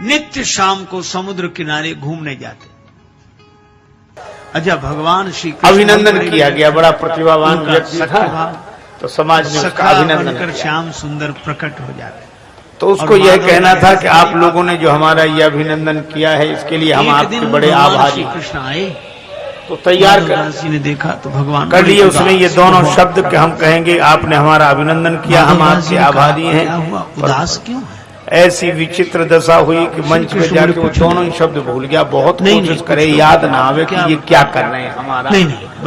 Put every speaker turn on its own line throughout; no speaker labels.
नित्य शाम को समुद्र किनारे घूमने जाते। अच्छा, भगवान श्री कृष्ण
अभिनंदन किया गया, बड़ा प्रतिभावान व्यक्ति था, तो समाज ने उसका अभिनंदन किया।
श्याम सुंदर प्रकट हो जाते।
तो उसको यह कहना था कि आप लोगों ने जो हमारा यह अभिनंदन किया है, इसके लिए हम आपके बड़े आभारी।
कृष्ण आए
तो तैयार
कर ने देखा तो भगवान
कर लिए उसने ये दोनों शब्द कि हम कहेंगे आपने हमारा अभिनंदन किया, हम आपके आभारी हैं।
उदास क्यों है?
ऐसी विचित्र दशा हुई कि मंच पे जाके वो दोनों ही शब्द भूल गया। बहुत कोशिश करे याद ना आवे कि ये क्या कर रहे हैं हमारा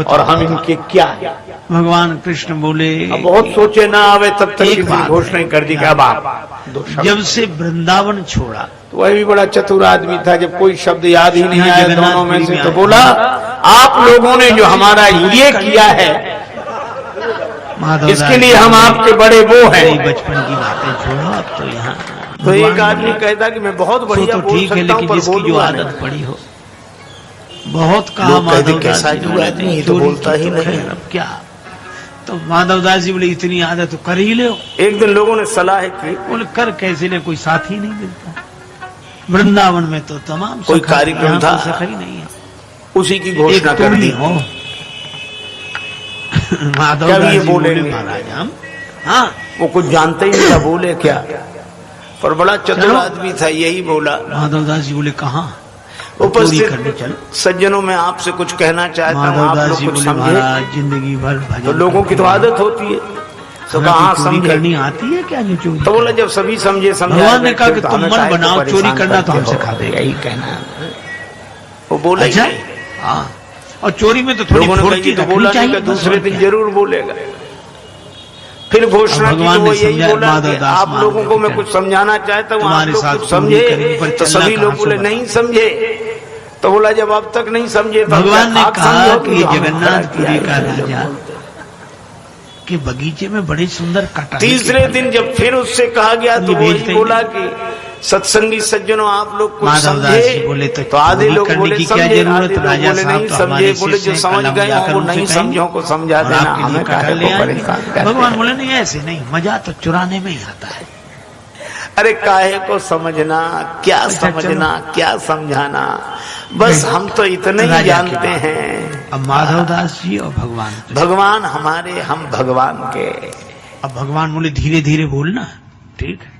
और हम इनके क्या है।
भगवान कृष्ण बोले,
बहुत सोचे ना आवे तब तक घोषणा कर दी कि अब आप
जब से वृंदावन छोड़ा।
तो वह भी बड़ा चतुर आदमी था, जब कोई शब्द याद ही नहीं आया दोनों में से तो बोला, आप लोगों ने जो हमारा ये किया है इसके लिए हम आपके बड़े वो हैं।
बचपन की बातें छोड़ो, अब तो यहाँ
तो एक आदमी कहता कि मैं बहुत बढ़िया
तो ठीक है, लेकिन जिसकी जो आदत पड़ी हो। बहुत काम
कैसा आदमी तो बोलता ही नहीं।
अब क्या, तो माधवदास जी बोले इतनी आदत तो कर ही ले।
एक दिन लोगों ने सलाह की,
बोले कर कैसे ले, कोई साथी नहीं मिलता। वृंदावन में तो तमाम
कोई कार्यक्रम था,
सखा ही नहीं है,
उसी की घोषणा कर दी हो।
माधवदास जी बोले महाराज हम, हाँ
वो कुछ जानते ही नहीं था, बोले क्या, पर बड़ा चतुर आदमी था, यही बोला।
माधवदास जी बोले कहाँ
उपस्थित सज्जनों में आपसे कुछ कहना चाहता हूँ, आप लोग कुछ समझे।
जिंदगी भर
तो लोगों की तो आदत होती है, तो कहाँ समझे
आती है क्या जो चोरी।
तो बोला जब सभी समझे
भगवान ने कहा कि तुम मन बनाओ, चोरी करना तो हम सिखा देगा,
यही कहना। वो बोला
अच्छा, हाँ, और चोरी में तो थोड़ी फुर्ती
तो बोला नहीं, दूसरे दिन जरूर बोलेगा। फिर घोषणा की तो वो यही बोला कि आप लोगों को मैं कुछ समझाना चाहता हूँ, आप लोग कुछ समझे। तो सभी लोग बोले नहीं समझे। तो बोला जब अब तक नहीं समझे तो
भगवान ने कहा कि जगन्नाथपुरी का राजा के बगीचे में बड़े सुंदर कटहल।
तीसरे दिन जब फिर उससे कहा गया तो वही बोला कि सत्संगी सज्जनों आप लोग कुछ समझे।
बोले
तो आधे लोग बोले समझे, आधे लोग बोले नहीं समझे। बोले जो समझ गए वो नहीं समझों को समझा देना, हमें परेशान।
भगवान बोले नहीं ऐसे नहीं, मजा तो चुराने में ही आता है।
अरे काहे को समझना, क्या समझना, क्या समझाना, बस हम तो इतने ही जानते हैं।
अब माधवदास जी और
भगवान हमारे, हम भगवान के।
अब भगवान बोले धीरे धीरे बोलना, ठीक है।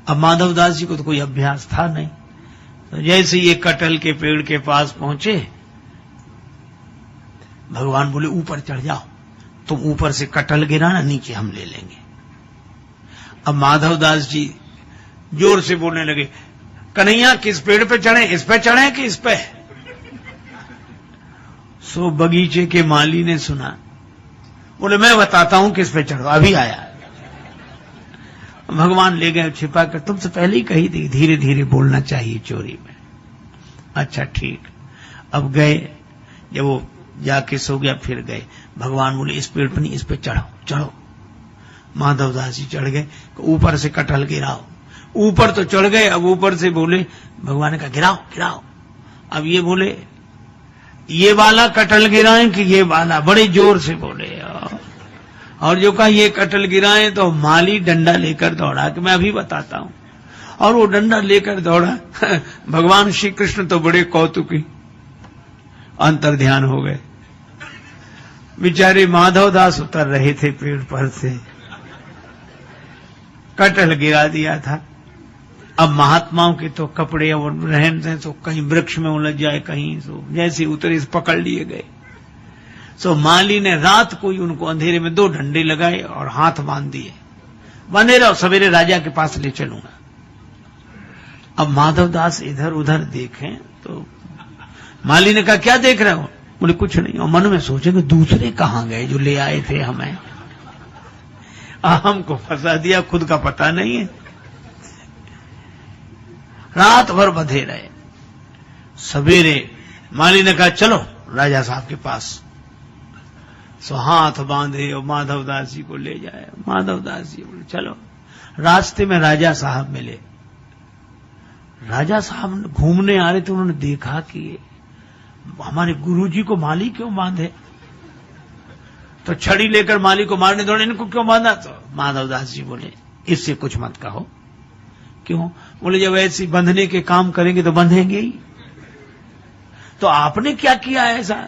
अब माधवदास जी को तो कोई अभ्यास था नहीं, तो जैसे ये कटहल के पेड़ के पास पहुंचे, भगवान बोले ऊपर चढ़ जाओ, तुम ऊपर से कटहल गिराना, नीचे हम ले लेंगे। अब माधवदास जी जोर से बोलने लगे, कन्हैया किस पेड़ पे चढ़े, इस पे चढ़े कि इस पे। सो बगीचे के माली ने सुना, बोले मैं बताता हूं किस पे चढ़ो, अभी आया। भगवान ले गए छिपा कर, तुमसे पहले ही कही थी धीरे धीरे बोलना चाहिए चोरी में। अच्छा ठीक। अब गए, जब वो जाके सो गया फिर गए, भगवान बोले इस पेड़ पर नहीं, इस पे चढ़ो चढ़ो। माधवदास जी चढ़ गए, ऊपर से कटहल गिराओ। ऊपर तो चढ़ गए, अब ऊपर से बोले, भगवान ने कहा गिराओ गिराओ। अब ये बोले ये वाला कटहल गिराएं कि ये वाला, बड़े जोर से बोले। और जो कहा ये कटहल गिराएं तो माली डंडा लेकर दौड़ा कि मैं अभी बताता हूं, और वो डंडा लेकर दौड़ा। भगवान श्री कृष्ण तो बड़े कौतुकी अंतर ध्यान हो गए। बेचारे माधवदास उतर रहे थे पेड़ पर से, कटहल गिरा दिया था। अब महात्माओं के तो कपड़े और रहन सहन तो कहीं वृक्ष में उलझ जाए, कहीं तो जैसे उतरे पकड़ लिए गए। सो माली ने रात को ही उनको अंधेरे में 2 डंडे लगाए और हाथ बांध दिए, बंधे रहो, सवेरे राजा के पास ले चलूंगा। अब माधवदास इधर उधर देखें तो माली ने कहा क्या देख रहे हो, बोले कुछ नहीं। और मन में सोचे कि दूसरे कहां गए जो ले आए थे हमें, हमको फंसा दिया, खुद का पता नहीं है। रात भर बंधे रहे। सवेरे माली ने कहा चलो राजा साहब के पास। सो हाथ बांधे और माधवदास जी को ले जाए। माधवदास जी बोले चलो। रास्ते में राजा साहब मिले। राजा साहब घूमने आ रहे थे, उन्होंने देखा कि हमारे गुरुजी को माली क्यों बांधे, तो छड़ी लेकर माली को मारने दौड़े, इनको क्यों बांधा। तो माधवदास जी बोले इससे कुछ मत कहो, क्यों? बोले जब ऐसे बंधने के काम करेंगे तो बंधेंगे ही। तो आपने क्या किया ऐसा?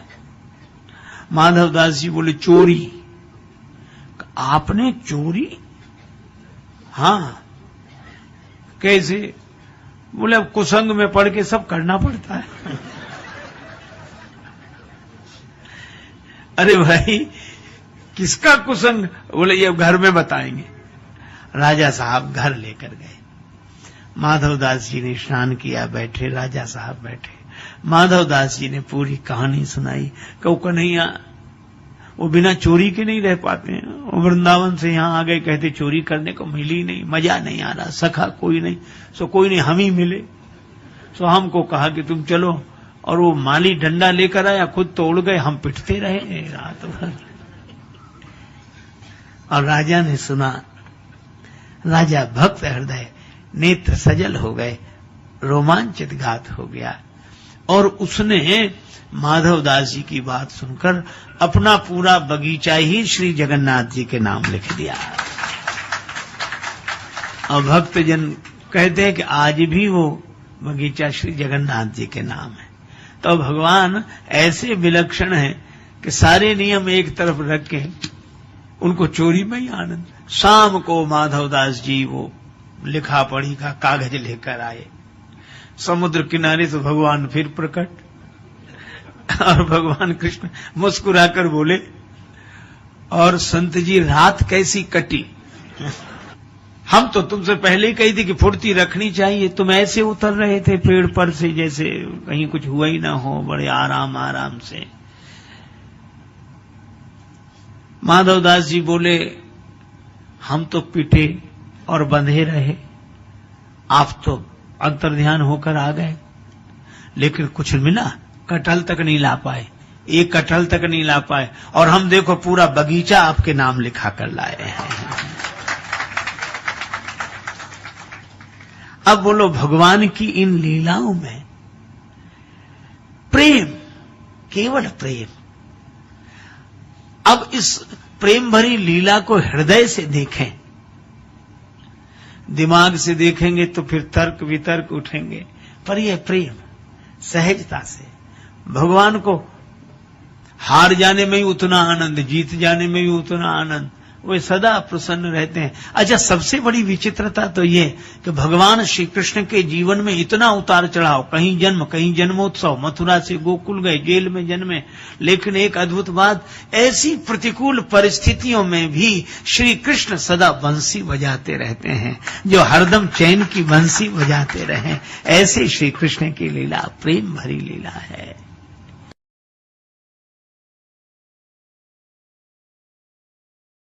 माधवदास जी बोले चोरी। आपने चोरी? हाँ। कैसे? बोले अब कुसंग में पड़ के सब करना पड़ता है। अरे भाई किसका कुसंग? बोले ये घर में बताएंगे। राजा साहब घर लेकर गए। माधवदास जी ने स्नान किया, बैठे। राजा साहब बैठे। माधवदास जी ने पूरी कहानी सुनाई। कहो कन्हैया वो बिना चोरी के नहीं रह पाते हैं। वो वृंदावन से यहाँ आ गए, कहते चोरी करने को मिली नहीं, मजा नहीं आ रहा, सखा कोई नहीं, सो कोई नहीं हम ही मिले। सो हमको कहा कि तुम चलो, और वो माली डंडा लेकर आया, खुद तो उड़ गए, हम पिटते रहे रात भर। और राजा ने सुना। राजा भक्त हृदय, नेत्र सजल हो गए, रोमांचित घात हो गया। और उसने माधवदास जी की बात सुनकर अपना पूरा बगीचा ही श्री जगन्नाथ जी के नाम लिख दिया। और भक्तजन कहते हैं कि आज भी वो बगीचा श्री जगन्नाथ जी के नाम है। तो भगवान ऐसे विलक्षण हैं कि सारे नियम एक तरफ रख के उनको चोरी में ही आनंद। शाम को माधवदास जी वो लिखा पढ़ी का कागज लेकर आए। समुद्र किनारे तो भगवान फिर प्रकट, और भगवान कृष्ण मुस्कुराकर बोले, और संत जी रात कैसी कटी? हम तो तुमसे पहले ही कही थी कि फुर्ती रखनी चाहिए, तुम ऐसे उतर रहे थे पेड़ पर से जैसे कहीं कुछ हुआ ही ना हो, बड़े आराम आराम से। माधवदास जी बोले, हम तो पिटे और बंधे रहे, आप तो अंतर्ध्यान होकर आ गए, लेकिन कुछ मिला? कटहल तक नहीं ला पाए, एक कटहल तक नहीं ला पाए, और हम देखो पूरा बगीचा आपके नाम लिखा कर लाए हैं। अब बोलो भगवान की इन लीलाओं में प्रेम, केवल प्रेम। अब इस प्रेम भरी लीला को हृदय से देखें। दिमाग से देखेंगे तो फिर तर्क वितर्क उठेंगे, पर यह प्रेम सहजता से। भगवान को हार जाने में ही उतना आनंद, जीत जाने में भी उतना आनंद, वे सदा प्रसन्न रहते हैं। अच्छा, सबसे बड़ी विचित्रता तो ये कि भगवान श्री कृष्ण के जीवन में इतना उतार चढ़ाव, कहीं जन्म, कहीं जन्मोत्सव, मथुरा से गोकुल गए, जेल में जन्मे, लेकिन एक अद्भुत बात, ऐसी प्रतिकूल परिस्थितियों में भी श्री कृष्ण सदा बंसी बजाते रहते हैं, जो हरदम चैन की बंसी बजाते रहे। ऐसे श्री कृष्ण की लीला प्रेम भरी लीला है।